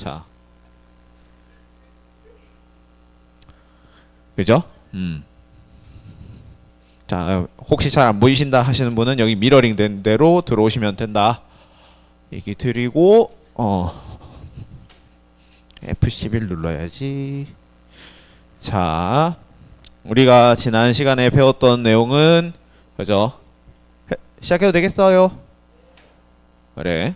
자, 그죠? 자, 혹시 잘 안 보이신다 하시는 분은 여기 미러링 된 대로 들어오시면 된다. 얘기 드리고 F11 눌러야지. 자, 우리가 지난 시간에 배웠던 내용은 그죠? 시작해도 되겠어요? 그래.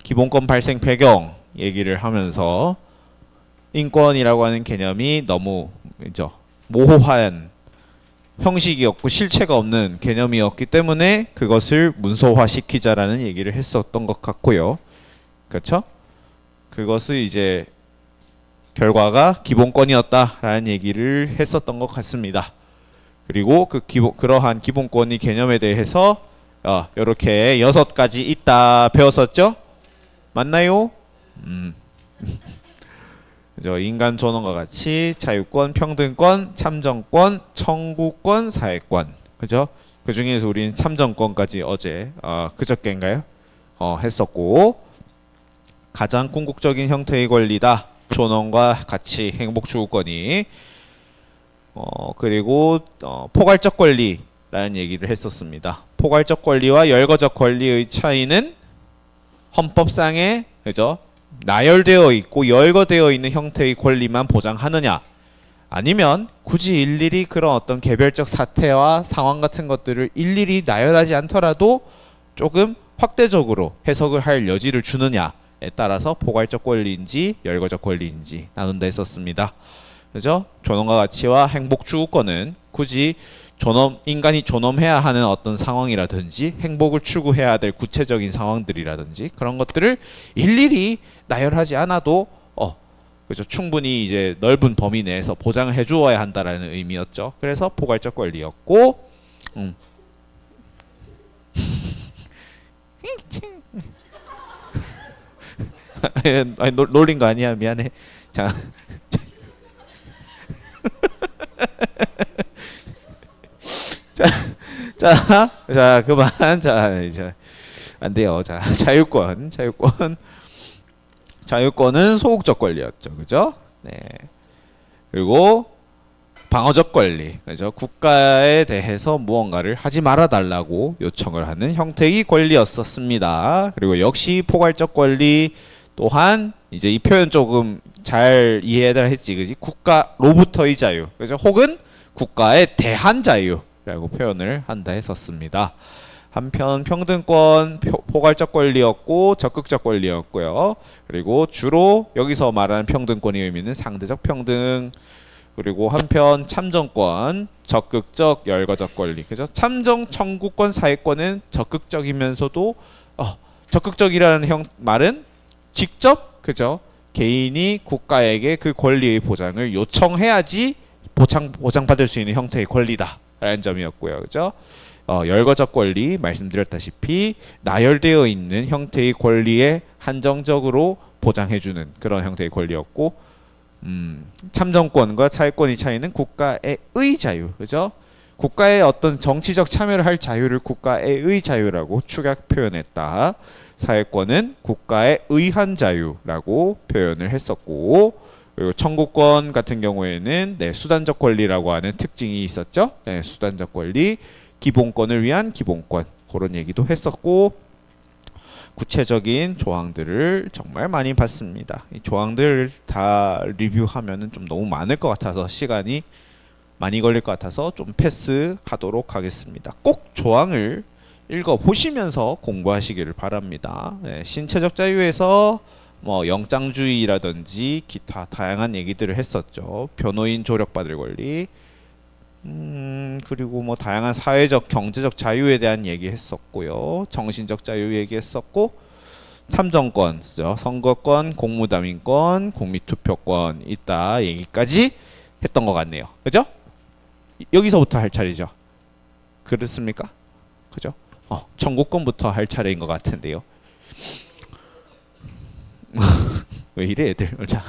기본권 발생 배경 얘기를 하면서 인권이라고 하는 개념이 너무 그죠? 모호한 형식이었고 실체가 없는 개념이었기 때문에 그것을 문서화시키자라는 얘기를 했었던 것 같고요. 그렇죠? 그것을 이제 결과가 기본권이었다라는 얘기를 했었던 것 같습니다. 그리고 그러한 기본권의 개념에 대해서 이렇게 6가지 있다 배웠었죠? 맞나요? 그죠? 인간 존엄과 같이 자유권, 평등권, 참정권, 청구권, 사회권. 그죠? 그 중에서 우리는 참정권까지 어제 그저께인가요? 했었고 가장 궁극적인 형태의 권리다. 존엄과 가치, 행복 추구권이 그리고 포괄적 권리라는 얘기를 했었습니다. 포괄적 권리와 열거적 권리의 차이는 헌법상에 그죠? 나열되어 있고 열거되어 있는 형태의 권리만 보장하느냐 아니면 굳이 일일이 그런 어떤 개별적 사태와 상황 같은 것들을 일일이 나열하지 않더라도 조금 확대적으로 해석을 할 여지를 주느냐에 따라서 포괄적 권리인지 열거적 권리인지 나눈다 했었습니다. 그죠? 존엄과 가치와 행복 추구권은 굳이 인간이 존엄해야 하는 어떤 상황이라든지 행복을 추구해야 될 구체적인 상황들이라든지 그런 것들을 일일이 나열하지 않아도 그죠? 충분히 이제 넓은 범위 내에서 보장을 해주어야 한다라는 의미였죠. 그래서 포괄적 권리였고, 아니, 놀린 거 아니야? 미안해. 자. 자, 그만. 자, 이제 안 돼요. 자, 자유권은 소극적 권리였죠, 그죠? 네. 그리고 방어적 권리, 그죠? 국가에 대해서 무언가를 하지 말아 달라고 요청을 하는 형태의 권리였었습니다. 그리고 역시 포괄적 권리 또한 이제 이 표현 조금 잘 이해를 했지, 그지? 국가로부터의 자유, 그죠? 혹은 국가에 대한 자유라고 표현을 한다 했었습니다. 한편 평등권 포괄적 권리였고 적극적 권리였고요. 그리고 주로 여기서 말하는 평등권의 의미는 상대적 평등. 그리고 한편 참정권 적극적 열거적 권리. 그죠? 참정 청구권 사회권은 적극적이면서도 적극적이라는 말은 직접 그죠? 개인이 국가에게 그 권리의 보장을 요청해야지 보장받을 수 있는 형태의 권리다라는 점이었고요. 그죠? 열거적 권리 말씀드렸다시피 나열되어 있는 형태의 권리에 한정적으로 보장해주는 그런 형태의 권리였고 참정권과 차이권의 차이는 국가의 자유, 그죠? 국가의 어떤 정치적 참여를 할 자유를 국가의 자유라고 축약 표현했다. 사회권은 국가에 의한 자유라고 표현을 했었고 그리고 청구권 같은 경우에는 수단적 권리라고 하는 특징이 있었죠. 수단적 권리 기본권을 위한 기본권 그런 얘기도 했었고 구체적인 조항들을 정말 많이 봤습니다. 이 조항들 다 리뷰하면은 좀 너무 많을 것 같아서 시간이 많이 걸릴 것 같아서 좀 패스하도록 하겠습니다. 꼭 조항을 읽어 보시면서 공부하시기를 바랍니다. 신체적 자유에서 뭐 영장주의라든지 기타 다양한 얘기들을 했었죠. 변호인 조력받을 권리 그리고 뭐 다양한 사회적 경제적 자유에 대한 얘기했었고요. 정신적 자유 얘기했었고 참정권, 선거권, 공무담인권, 국민투표권 있다 얘기까지 했던 것 같네요. 그죠? 여기서부터 할 차례죠. 그렇습니까? 그죠? 청구권부터 할 차례인 것 같은데요. 왜 이래 애들. 자,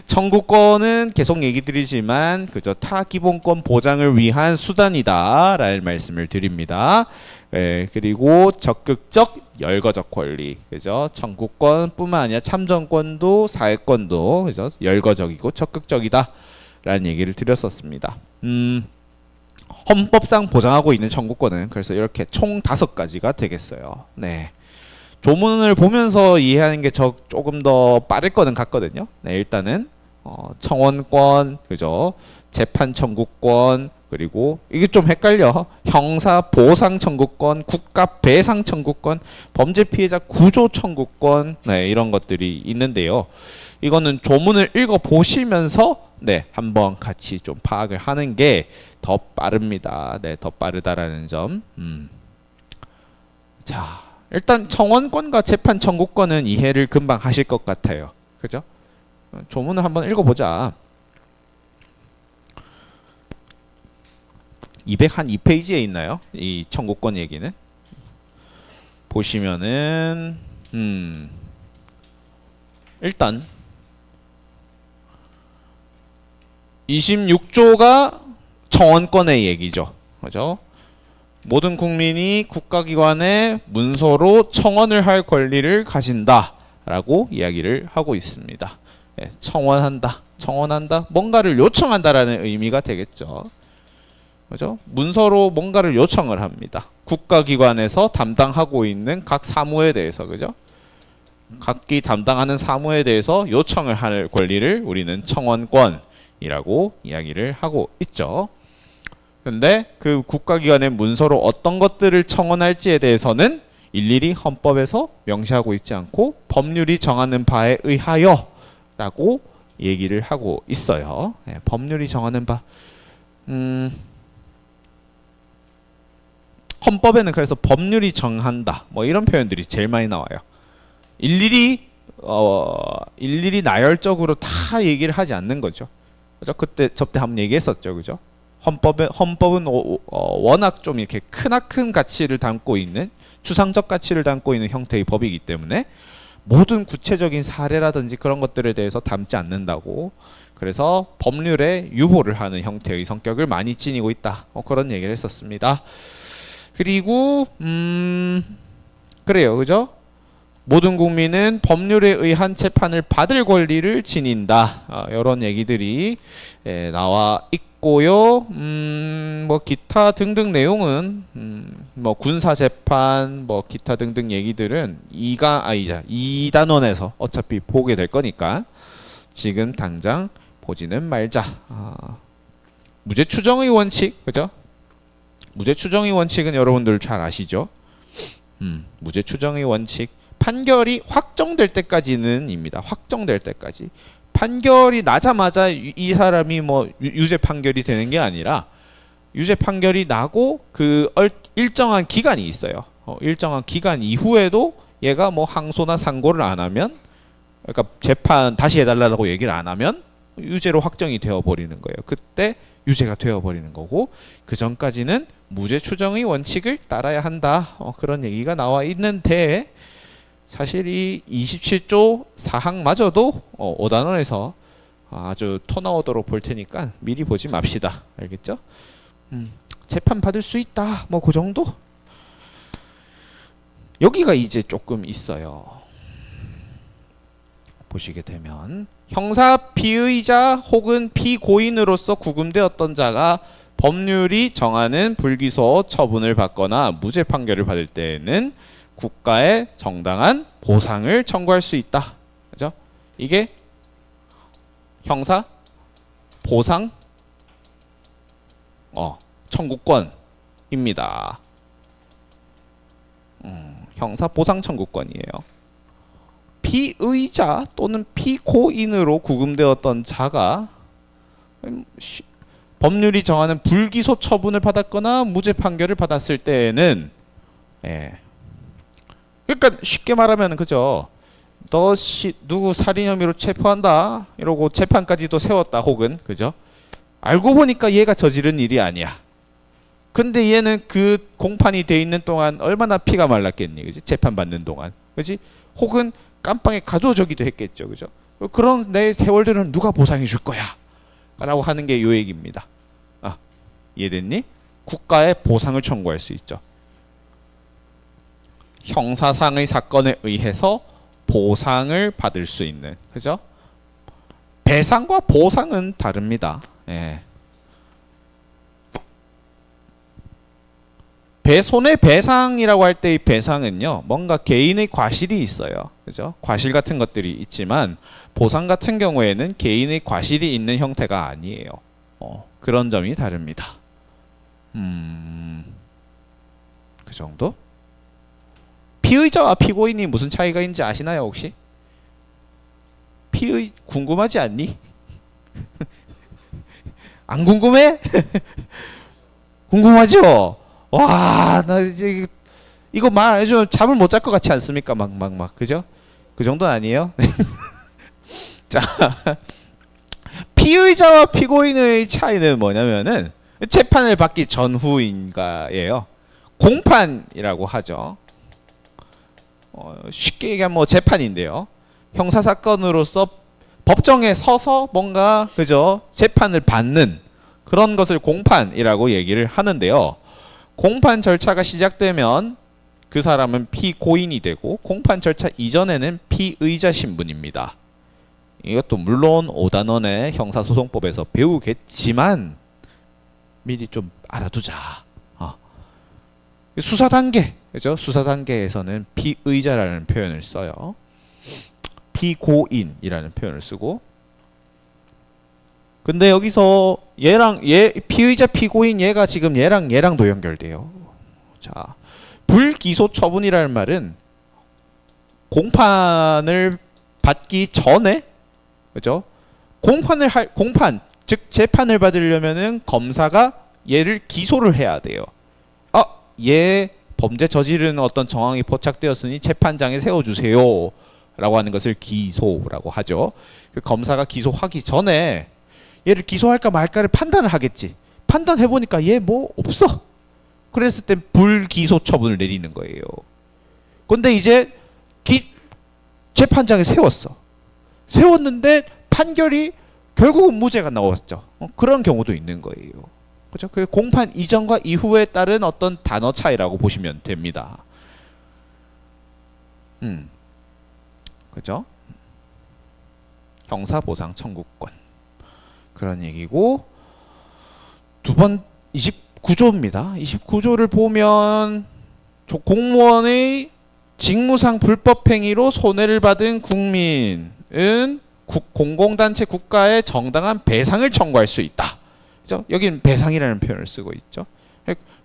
청구권은 계속 얘기 드리지만 그저 타 기본권 보장을 위한 수단이다라는 말씀을 드립니다. 그리고 적극적 열거적 권리, 그죠? 청구권뿐만 아니라 참정권도 사회권도 그죠? 열거적이고 적극적이다라는 얘기를 드렸었습니다. 헌법상 보장하고 있는 청구권은 그래서 이렇게 총 5가지가 되겠어요. 네. 조문을 보면서 이해하는 게 조금 더 빠를 거는 같거든요. 네, 일단은 청원권, 그죠? 재판 청구권, 그리고 이게 좀 헷갈려. 형사 보상 청구권, 국가 배상 청구권, 범죄 피해자 구조 청구권, 네, 이런 것들이 있는데요. 이거는 조문을 읽어 보시면서 네, 한번 같이 좀 파악을 하는 게 더 빠릅니다. 네, 더 빠르다라는 점. 자, 일단 청원권과 재판 청구권은 이해를 금방 하실 것 같아요. 그죠? 조문을 한번 읽어보자. 202페이지에 있나요? 이 청구권 얘기는. 보시면은 일단 26조가 청원권의 얘기죠. 그죠? 모든 국민이 국가기관에 문서로 청원을 할 권리를 가진다라고 이야기를 하고 있습니다. 예, 청원한다, 뭔가를 요청한다라는 의미가 되겠죠. 그죠? 문서로 뭔가를 요청을 합니다. 국가기관에서 담당하고 있는 각 사무에 대해서, 그죠? 각기 담당하는 사무에 대해서 요청을 할 권리를 우리는 청원권이라고 이야기를 하고 있죠. 근데 그 국가기관의 문서로 어떤 것들을 청원할지에 대해서는 일일이 헌법에서 명시하고 있지 않고 법률이 정하는 바에 의하여 라고 얘기를 하고 있어요. 네, 법률이 정하는 바. 헌법에는 그래서 법률이 정한다, 뭐 이런 표현들이 제일 많이 나와요. 일일이 나열적으로 다 얘기를 하지 않는 거죠. 그죠? 그때 저때 한번 얘기했었죠, 그죠? 헌법은 워낙 좀 이렇게 크나큰 가치를 담고 있는, 추상적 가치를 담고 있는 형태의 법이기 때문에 모든 구체적인 사례라든지 그런 것들에 대해서 담지 않는다고. 그래서 법률에 유보를 하는 형태의 성격을 많이 지니고 있다. 그런 얘기를 했었습니다. 그리고 그래요, 그죠? 모든 국민은 법률에 의한 재판을 받을 권리를 지닌다. 이런 얘기들이 나와 있고요. 뭐 기타 등등 내용은 뭐 군사 재판, 뭐 기타 등등 얘기들은 2단원에서 어차피 보게 될 거니까 지금 당장 보지는 말자. 무죄 추정의 원칙, 그죠? 무죄 추정의 원칙은 여러분들 잘 아시죠? 무죄 추정의 원칙. 판결이 확정될 때까지는입니다. 확정될 때까지. 판결이 나자마자 이 사람이 뭐 유죄 판결이 되는 게 아니라 유죄 판결이 나고 그 일정한 기간이 있어요. 일정한 기간 이후에도 얘가 뭐 항소나 상고를 안 하면, 그러니까 재판 다시 해달라고 얘기를 안 하면 유죄로 확정이 되어 버리는 거예요. 그때 유죄가 되어 버리는 거고, 그 전까지는 무죄 추정의 원칙을 따라야 한다. 그런 얘기가 나와 있는데, 사실 이 27조 사항마저도 5단원에서 아주 토 나오도록 볼 테니까 미리 보지 맙시다. 알겠죠? 재판 받을 수 있다. 뭐 그 정도? 여기가 이제 조금 있어요. 보시게 되면 형사 피의자 혹은 피고인으로서 구금되었던 자가 법률이 정하는 불기소 처분을 받거나 무죄 판결을 받을 때에는 국가에 정당한 보상을 청구할 수 있다. 그죠? 이게 형사 보상 청구권입니다. 형사 보상 청구권이에요. 피의자 또는 피고인으로 구금되었던 자가 법률이 정하는 불기소 처분을 받았거나 무죄 판결을 받았을 때에는 그러니까 쉽게 말하면, 그죠? 너 누구 살인 혐의로 체포한다 이러고 재판까지도 세웠다, 혹은, 그죠? 알고 보니까 얘가 저지른 일이 아니야. 근데 얘는 그 공판이 돼 있는 동안 얼마나 피가 말랐겠니, 그지? 재판 받는 동안, 그지? 혹은 깜빵에 가둬두기도 했겠죠, 그죠? 그런 내 세월들은 누가 보상해 줄 거야? 라고 하는 게 요 얘기입니다. 아, 이해됐니? 국가에 보상을 청구할 수 있죠. 형사상의 사건에 의해서 보상을 받을 수 있는, 그죠? 배상과 보상은 다릅니다. 예. 손해배상이라고 할 때의 배상은요, 뭔가 개인의 과실이 있어요. 그죠? 과실 같은 것들이 있지만, 보상 같은 경우에는 개인의 과실이 있는 형태가 아니에요. 그런 점이 다릅니다. 그 정도? 피의자와 피고인이 무슨 차이가 있는지 아시나요, 혹시? 궁금하지 않니? 안 궁금해? 궁금하죠? 와, 나 이제 이거 말 안 해주면 잠을 못 잘 것 같지 않습니까? 막, 그죠? 그 정도는 아니에요? 자, 피의자와 피고인의 차이는 뭐냐면은 재판을 받기 전후인가예요. 공판이라고 하죠. 쉽게 얘기하면 뭐 재판인데요. 형사 사건으로서 법정에 서서 뭔가 그죠? 재판을 받는 그런 것을 공판이라고 얘기를 하는데요. 공판 절차가 시작되면 그 사람은 피고인이 되고 공판 절차 이전에는 피의자 신분입니다. 이것도 물론 5단원의 형사소송법에서 배우겠지만 미리 좀 알아두자. 수사 단계, 그죠? 수사 단계에서는 피의자라는 표현을 써요. 피고인이라는 표현을 쓰고. 근데 여기서 피의자 피고인 얘가 지금 얘랑도 연결돼요. 자, 불기소 처분이라는 말은 공판을 받기 전에, 그죠? 공판, 즉 재판을 받으려면은 검사가 얘를 기소를 해야 돼요. 얘 범죄 저지른 어떤 정황이 포착되었으니 재판장에 세워주세요 라고 하는 것을 기소라고 하죠. 그 검사가 기소하기 전에 얘를 기소할까 말까를 판단을 하겠지. 판단해보니까 얘 뭐 없어. 그랬을 땐 불기소 처분을 내리는 거예요. 근데 이제 재판장에 세웠는데 판결이 결국은 무죄가 나왔죠. 그런 경우도 있는 거예요. 그죠? 그 공판 이전과 이후에 따른 어떤 단어 차이라고 보시면 됩니다. 그죠? 형사보상 청구권. 그런 얘기고, 두 번 29조입니다. 29조를 보면 공무원의 직무상 불법행위로 손해를 받은 국민은 공공단체 국가에 정당한 배상을 청구할 수 있다. 그죠? 여기는 배상이라는 표현을 쓰고 있죠.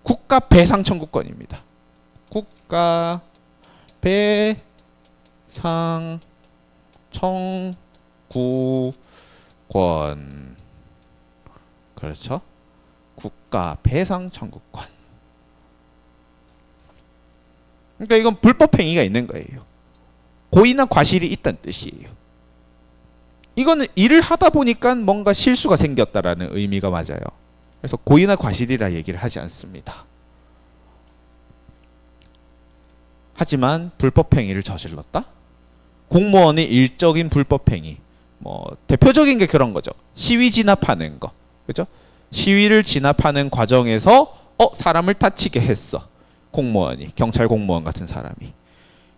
국가 배상 청구권입니다. 국가 배상 청구권. 그렇죠? 국가 배상 청구권. 그러니까 이건 불법 행위가 있는 거예요. 고의나 과실이 있다는 뜻이에요. 이거는 일을 하다 보니까 뭔가 실수가 생겼다라는 의미가 맞아요. 그래서 고의나 과실이라 얘기를 하지 않습니다. 하지만 불법 행위를 저질렀다? 공무원이 일적인 불법 행위. 뭐 대표적인 게 그런 거죠. 시위 진압하는 거. 그죠? 시위를 진압하는 과정에서 사람을 다치게 했어. 공무원이, 경찰 공무원 같은 사람이.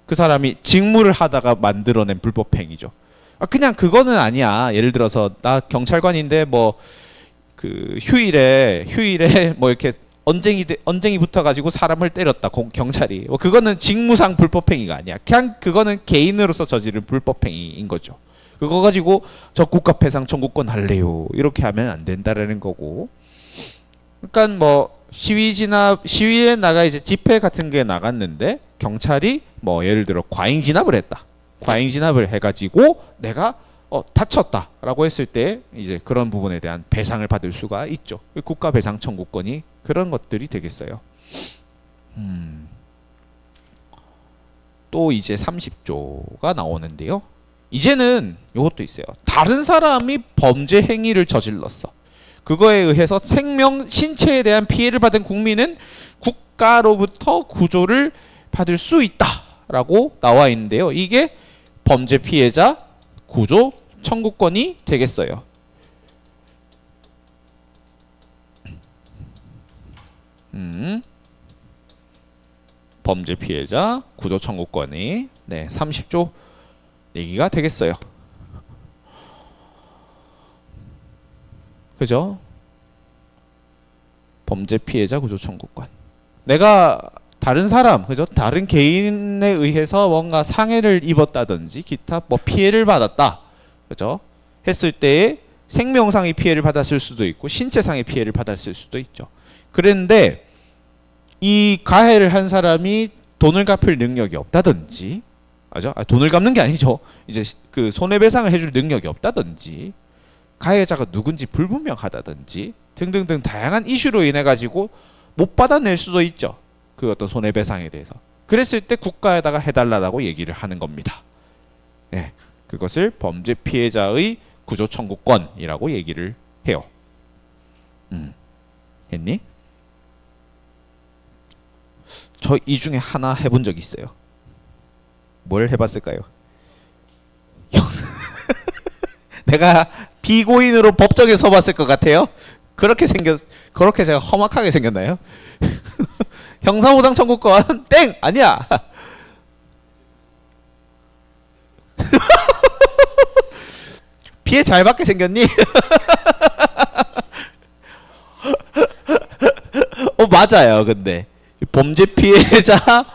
그 사람이 직무를 하다가 만들어낸 불법 행위죠. 그냥 그거는 아니야. 예를 들어서 나 경찰관인데 뭐 그 휴일에 뭐 이렇게 언쟁이 붙어가지고 사람을 때렸다. 경찰이. 뭐 그거는 직무상 불법행위가 아니야. 그냥 그거는 개인으로서 저지른 불법행위인 거죠. 그거 가지고 저 국가 배상 청구권 할래요. 이렇게 하면 안 된다라는 거고. 그러니까 뭐 시위에 나가 이제 집회 같은 게 나갔는데 경찰이 뭐 예를 들어 과잉 진압을 했다. 과잉 진압을 해가지고 내가 다쳤다라고 했을 때 이제 그런 부분에 대한 배상을 받을 수가 있죠. 국가 배상 청구권이 그런 것들이 되겠어요. 또 이제 30조가 나오는데요. 이제는 이것도 있어요. 다른 사람이 범죄 행위를 저질렀어. 그거에 의해서 생명, 신체에 대한 피해를 받은 국민은 국가로부터 구조를 받을 수 있다라고 나와 있는데요. 이게 범죄 피해자 구조 청구권이 되겠어요. 범죄 피해자 구조 청구권이 30조 얘기가 되겠어요. 그죠? 범죄 피해자 구조 청구권. 내가 다른 사람, 그죠? 다른 개인에 의해서 뭔가 상해를 입었다든지 기타 뭐 피해를 받았다. 그죠? 했을 때에 생명상의 피해를 받았을 수도 있고 신체상의 피해를 받았을 수도 있죠. 그런데 이 가해를 한 사람이 돈을 갚을 능력이 없다든지, 맞아? 돈을 갚는 게 아니죠. 이제 그 손해배상을 해줄 능력이 없다든지, 가해자가 누군지 불분명하다든지 등등등 다양한 이슈로 인해 가지고 못 받아낼 수도 있죠. 그 어떤 손해배상에 대해서. 그랬을 때 국가에다가 해달라고 얘기를 하는 겁니다. 네, 그것을 범죄 피해자의 구조 청구권이라고 얘기를 해요. 했니? 저 이 중에 하나 해본 적 있어요. 뭘 해봤을까요? 내가 피고인으로 법정에 서봤을 것 같아요. 그렇게 제가 험악하게 생겼나요? 형사보상 청구권 땡 아니야. 피해 잘 받게 생겼니? 맞아요. 근데 범죄 피해자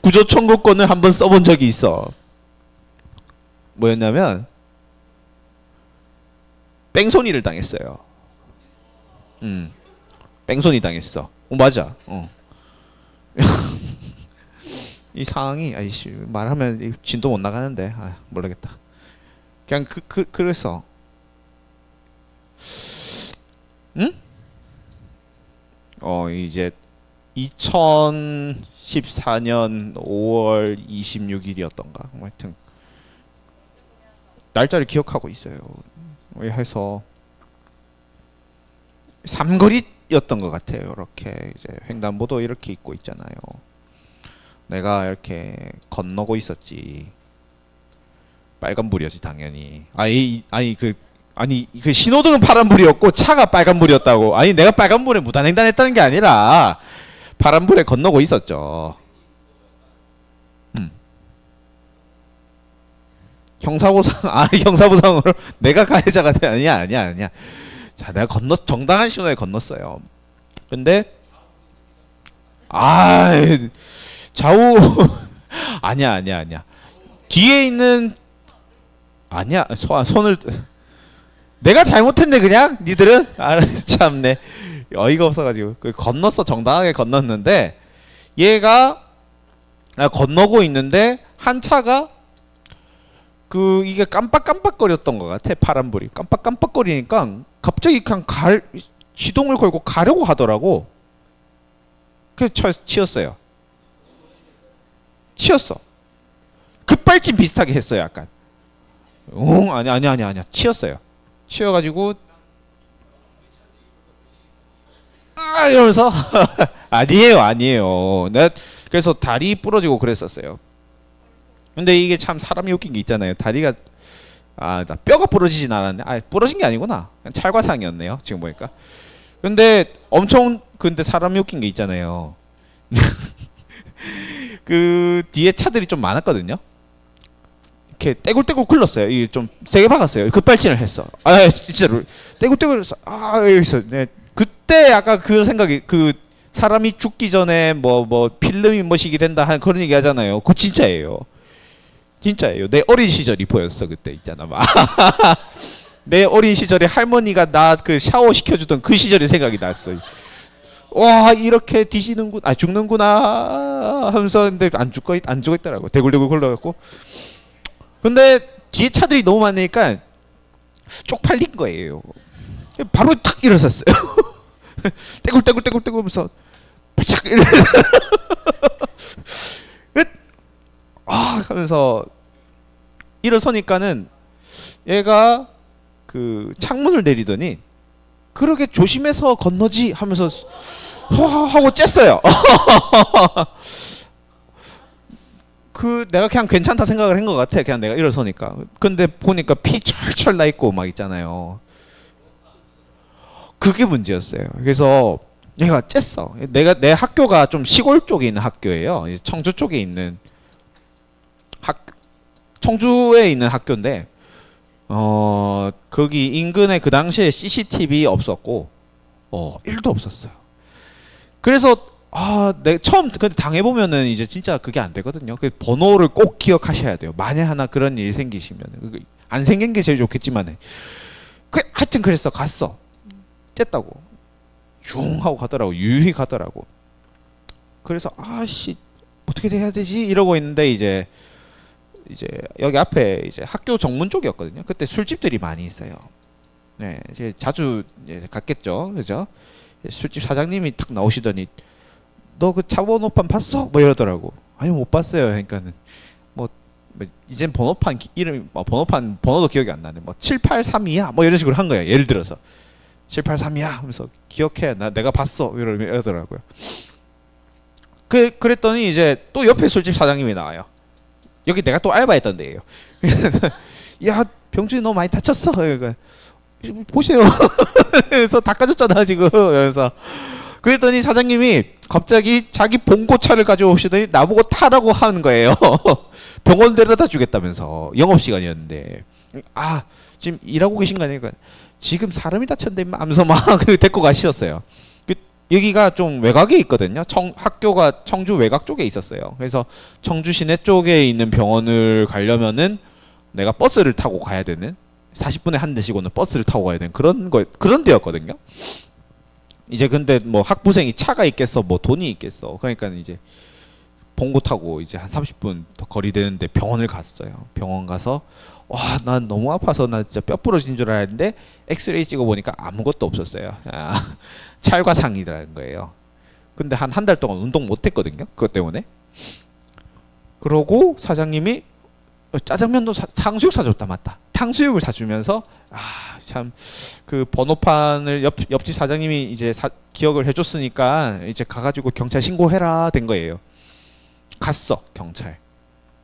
구조 청구권을 한번 써본 적이 있어. 뭐였냐면 뺑소니를 당했어요. 뺑소니 당했어. 맞아. 이 상황이 아이씨 말하면 진도 못 나가는데 모르겠다. 그냥 그래서 이제 2014년 5월 26일이었던가 하여튼 날짜를 기억하고 있어요. 해서 삼거리였던 것 같아요. 이렇게 이제 횡단보도 이렇게 있고 있잖아요. 내가 이렇게 건너고 있었지. 빨간불이었지 당연히. 그 신호등은 파란불이었고 차가 빨간불이었다고. 내가 빨간불에 무단횡단했다는 게 아니라 파란불에 건너고 있었죠. 형사보상으로 내가 가해자가 아니야. 자, 내가 정당한 신호에 건넜어요. 근데 좌우 아니야. 뒤에 있는 손을 내가 잘못했네 그냥 니들은 참네 어이가 없어가지고 건넜어. 정당하게 건넜는데 얘가 건너고 있는데 한 차가 이게 깜빡깜빡거렸던 것 같아. 파란불이 깜빡깜빡거리니까 갑자기 그냥 시동을 걸고 가려고 하더라고. 그래서 치였어요. 급발진 비슷하게 했어요. 약간 아니야 치였어요. 치여가지고 이러면서 아니에요. 내가 그래서 다리 부러지고 그랬었어요. 근데 이게 참 사람이 웃긴 게 있잖아요. 다리가 나 뼈가 부러지진 않았네. 부러진 게 아니구나. 그냥 찰과상이었네요. 지금 보니까. 근데 사람이 웃긴 게 있잖아요. 그 뒤에 차들이 좀 많았거든요. 이렇게 떼굴떼굴 굴렀어요. 이게 좀 세게 박았어요. 급발진을 했어. 진짜로 떼굴떼굴 해서 여기서 그때 약간 그 생각이 사람이 죽기 전에 뭐 필름이 뭐시기 된다 하는 그런 얘기 하잖아요. 그거 진짜예요. 내 어린 시절이 보였어. 그때 있잖아. 내 어린 시절에 할머니가 나 샤워 시켜주던 그 시절이 생각이 났어. 와 이렇게 죽는구나 하면서 근데 안 죽어 있더라고. 대굴대굴 굴러갖고. 근데 뒤에 차들이 너무 많으니까 쪽팔린 거예요. 바로 탁 일어섰어요. 떼굴떼굴 하면서 바짝 하면서 일어서니까는 얘가 창문을 내리더니 그러게 조심해서 건너지 하면서 하고 쬐어요. 그 내가 그냥 괜찮다 생각을 한 것 같아. 그냥 내가 일어서니까. 근데 보니까 피 철철 나 있고 막 있잖아요. 그게 문제였어요. 그래서 얘가 쨌어. 내 학교가 좀 시골 쪽에 있는 학교예요. 청주 쪽에 있는 청주에 있는 학교인데 거기 인근에 그 당시에 CCTV 없었고 1도 없었어요. 그래서 내 처음 근데 당해보면은 이제 진짜 그게 안 되거든요. 그 번호를 꼭 기억하셔야 돼요. 만에 하나 그런 일이 생기시면 안 생긴 게 제일 좋겠지만 하여튼 그랬어. 갔어. 쨌다고 슝 하고 가더라고. 유유히 가더라고. 그래서 아씨 어떻게 해야 되지 이러고 있는데 이제 여기 앞에 이제 학교 정문 쪽이었거든요. 그때 술집들이 많이 있어요. 네, 이제 자주 이제 갔겠죠, 그죠? 술집 사장님이 탁 나오시더니 너 그 차 번호판 봤어? 뭐 이러더라고. 아니 못 봤어요. 그러니까는 뭐 이젠 번호판 이름 번호판 번호도 기억이 안 나네. 뭐 7832야 뭐 이런 식으로 한 거예요. 예를 들어서 783이야 하면서 기억해 내가 봤어 이러더라고요. 그랬더니 이제 또 옆에 술집 사장님이 나와요. 여기 내가 또 알바했던 데예요. 야 병준이 너무 많이 다쳤어. 그러니까 보세요. 그래서 닦아줬잖아 지금. 그래서 그랬더니 사장님이 갑자기 자기 봉고차를 가져오시더니 나보고 타라고 하는 거예요. 병원 데려다 주겠다면서. 영업시간이었는데 지금 일하고 계신 거 아니니까 지금 사람이 다쳤는데 하면서 막 데리고 가시었어요. 여기가 좀 외곽에 있거든요. 학교가 청주 외곽 쪽에 있었어요. 그래서 청주 시내 쪽에 있는 병원을 가려면은 내가 버스를 타고 가야 되는 40분에 한 대씩 오는 버스를 타고 가야 되는 그런 데였거든요. 이제 근데 뭐 학부생이 차가 있겠어, 뭐 돈이 있겠어. 그러니까 이제 봉고 타고 이제 한 30분 더 거리 되는데 병원을 갔어요. 병원 가서 난 너무 아파서 나 진짜 뼈 부러진 줄 알았는데 엑스레이 찍어 보니까 아무것도 없었어요. 찰과상이라는 거예요. 근데 한 달 동안 운동 못 했거든요. 그것 때문에. 그러고 사장님이 짜장면도 탕수육 사줬다. 맞다. 탕수육을 사주면서 참 그 번호판을 옆집 사장님이 이제 기억을 해줬으니까 이제 가가지고 경찰 신고해라 된 거예요. 갔어. 경찰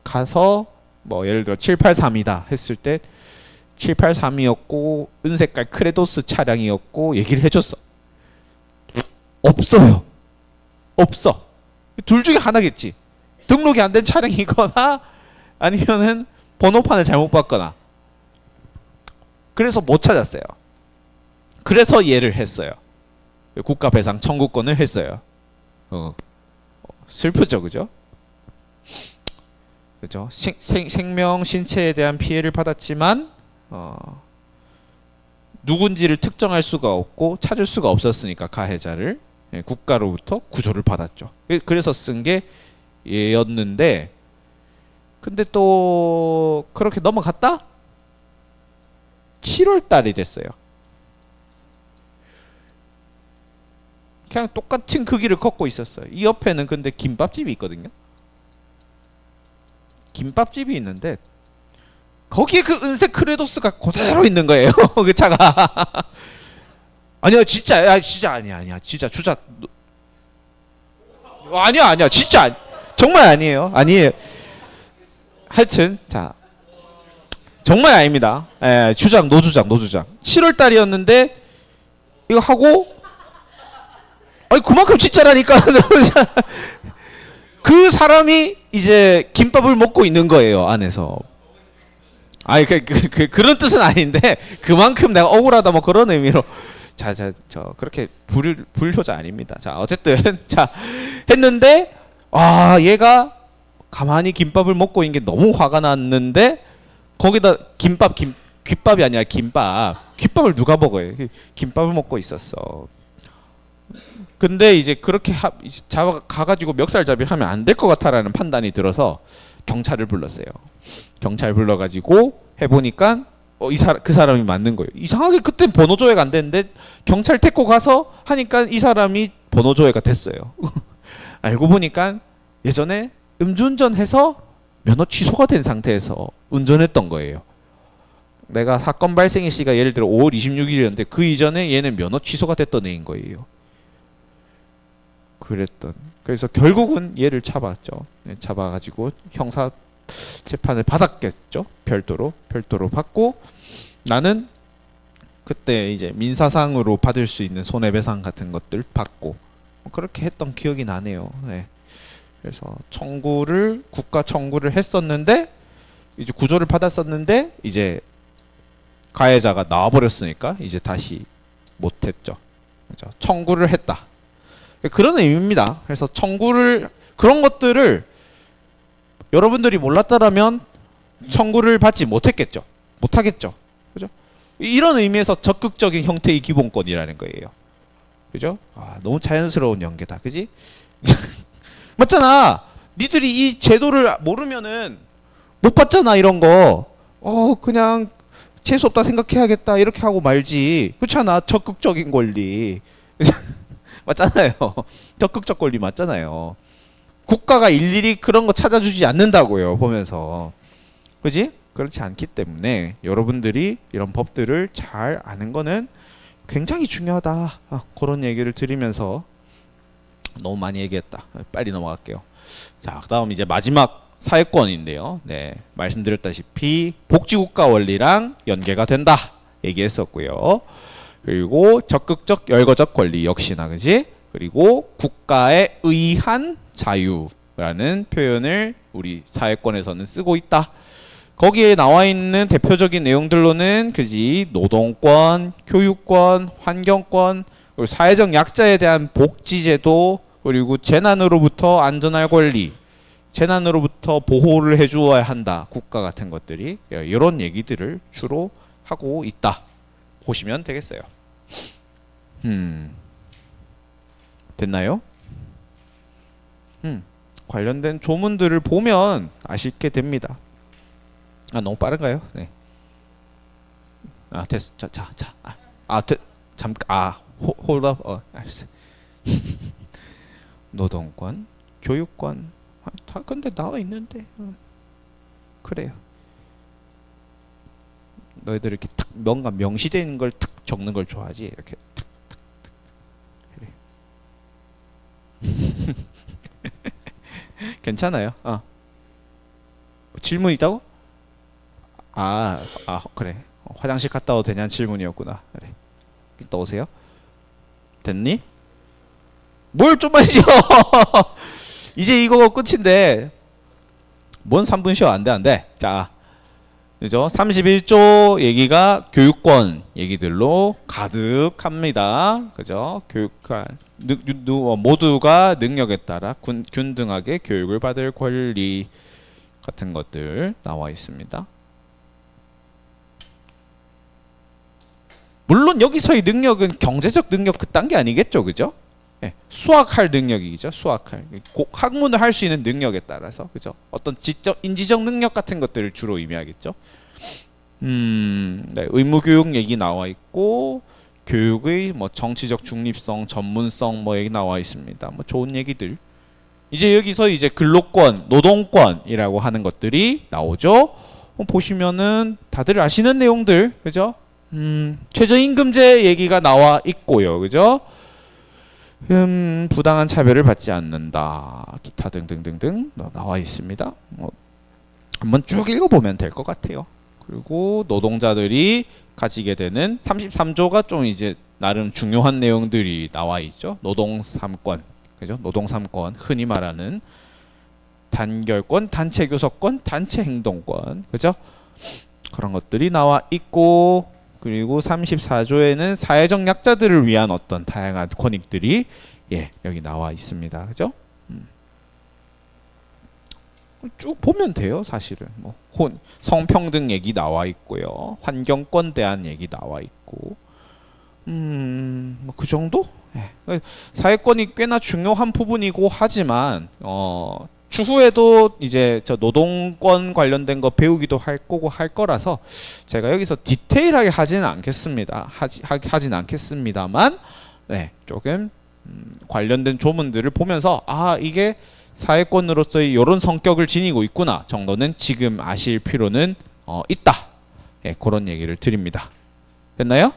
가서 뭐 예를 들어 783이다 했을 때 783이었고 은색깔 크레도스 차량이었고 얘기를 해줬어. 없어요. 없어. 둘 중에 하나겠지. 등록이 안 된 차량이거나 아니면은 번호판을 잘못 봤거나. 그래서 못 찾았어요. 그래서 얘를 했어요. 국가배상 청구권을 했어요. 슬프죠, 그죠? 그죠? 생명, 신체에 대한 피해를 받았지만 누군지를 특정할 수가 없고 찾을 수가 없었으니까 가해자를 국가로부터 구조를 받았죠. 그래서 쓴 게 얘였는데 근데 또 그렇게 넘어갔다? 7월 달이 됐어요. 그냥 똑같은 그 길을 걷고 있었어요. 이 옆에는 근데 김밥집이 있거든요. 김밥집이 있는데 거기에 그 은색 크레도스가 그대로 있는 거예요. 그 차가. 아니야 진짜 진짜 아니야 진짜 주자. 아니야 진짜 정말 아니에요. 하여튼 자 정말 아닙니다. 주장 노주장 7월 달이었는데 이거 하고 그만큼 진짜라니까. 그 사람이 이제 김밥을 먹고 있는 거예요 안에서. 그런 뜻은 아닌데 그만큼 내가 억울하다 뭐 그런 의미로. 저 그렇게 불효자 아닙니다. 자 어쨌든 자 했는데 얘가 가만히 김밥을 먹고 있는 게 너무 화가 났는데 거기다 귓밥이 아니라 김밥을 누가 먹어요? 김밥을 먹고 있었어. 근데 이제 그렇게 가가지고 멱살잡이를 하면 안 될 것 같아라는 판단이 들어서 경찰을 불렀어요. 경찰 불러가지고 해보니까 그 사람이 맞는 거예요. 이상하게 그때 번호 조회가 안 됐는데 경찰 데리고 가서 하니까 이 사람이 번호 조회가 됐어요. 알고 보니까 예전에 음주운전해서 면허 취소가 된 상태에서 운전했던 거예요. 내가 사건 발생의 시가 예를 들어 5월 26일이었는데 그 이전에 얘는 면허 취소가 됐던 애인 거예요. 그랬던. 그래서 결국은 얘를 잡았죠. 네, 잡아가지고 형사 재판을 받았겠죠. 별도로 받고 나는 그때 이제 민사상으로 받을 수 있는 손해배상 같은 것들 받고 뭐 그렇게 했던 기억이 나네요. 네. 그래서 국가 청구를 했었는데 이제 구조를 받았었는데 이제 가해자가 나와버렸으니까 이제 다시 못했죠. 그죠? 청구를 했다. 그런 의미입니다. 그래서 그런 것들을 여러분들이 몰랐다라면 청구를 받지 못했겠죠. 못하겠죠. 그죠? 이런 의미에서 적극적인 형태의 기본권이라는 거예요. 그죠? 너무 자연스러운 연계다. 그지? 맞잖아. 니들이 이 제도를 모르면은 못 받잖아, 이런 거. 그냥 재수 없다 생각해야겠다 이렇게 하고 말지. 그렇잖아. 적극적인 권리. 맞잖아요. 적극적 권리 맞잖아요. 국가가 일일이 그런 거 찾아주지 않는다고요. 보면서. 그지? 그렇지 않기 때문에 여러분들이 이런 법들을 잘 아는 거는 굉장히 중요하다. 그런 얘기를 드리면서 너무 많이 얘기했다. 빨리 넘어갈게요. 자, 그다음 이제 마지막 사회권인데요. 네, 말씀드렸다시피 복지국가 원리랑 연계가 된다 얘기했었고요. 그리고 적극적 열거적 권리 역시나 그지? 그리고 국가에 의한 자유라는 표현을 우리 사회권에서는 쓰고 있다. 거기에 나와 있는 대표적인 내용들로는 그지 노동권, 교육권, 환경권, 그리고 사회적 약자에 대한 복지제도, 그리고 재난으로부터 안전할 권리, 재난으로부터 보호를 해주어야 한다. 국가 같은 것들이 이런 얘기들을 주로 하고 있다. 보시면 되겠어요. 됐나요? 관련된 조문들을 보면 아쉽게 됩니다. 너무 빠른가요? 네. 됐어. hold up. 알았어. 노동권, 교육권, 다 근데 나와 있는데. 그래요. 너희들 이렇게 탁 뭔가 명시되는 걸 탁 적는 걸 좋아하지. 이렇게 탁탁탁. 그래. 괜찮아요. 질문 있다고? 그래. 화장실 갔다 와도 되냐는 질문이었구나. 그래. 이따 오세요. 됐니? 뭘 좀만 쉬어. 이제 이거 끝인데 뭔 3분 쉬어. 안돼. 자, 그죠? 31조 얘기가 교육권 얘기들로 가득합니다. 그죠? 모두가 능력에 따라 균등하게 교육을 받을 권리 같은 것들 나와 있습니다. 물론 여기서의 능력은 경제적 능력 그딴 게 아니겠죠, 그죠? 예, 수학할 능력이죠, 수학할. 학문을 할 수 있는 능력에 따라서, 그죠? 어떤 인지적 능력 같은 것들을 주로 의미하겠죠. 네, 의무교육 얘기 나와 있고, 교육의 뭐 정치적 중립성, 전문성 뭐 얘기 나와 있습니다. 뭐 좋은 얘기들. 이제 여기서 이제 근로권, 노동권이라고 하는 것들이 나오죠. 보시면은 다들 아시는 내용들, 그죠? 최저임금제 얘기가 나와 있고요. 그죠? 부당한 차별을 받지 않는다. 기타 등등등등 나와 있습니다. 한번 쭉 읽어보면 될 것 같아요. 그리고 노동자들이 가지게 되는 33조가 좀 이제 나름 중요한 내용들이 나와 있죠. 노동 3권. 그죠? 노동 3권. 흔히 말하는 단결권, 단체 교섭권, 단체 행동권. 그죠? 그런 것들이 나와 있고, 그리고 34조에는 사회적 약자들을 위한 어떤 다양한 권익들이 여기 나와 있습니다. 그죠? 쭉 보면 돼요. 사실은 뭐 성평등 얘기 나와 있고요. 환경권 대한 얘기 나와 있고, 뭐 그 정도? 사회권이 꽤나 중요한 부분이고 하지만 추후에도 이제 저 노동권 관련된 거 배우기도 할 거고 할 거라서 제가 여기서 디테일하게 하지는 않겠습니다. 하진 않겠습니다만, 조금 관련된 조문들을 보면서 이게 사회권으로서의 이런 성격을 지니고 있구나 정도는 지금 아실 필요는 있다. 그런 얘기를 드립니다. 됐나요?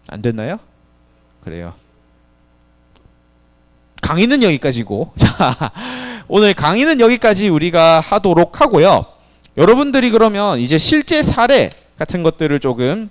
안 됐나요? 그래요. 강의는 여기까지고 자 오늘 강의는 여기까지 우리가 하도록 하고요. 여러분들이 그러면 이제 실제 사례 같은 것들을 조금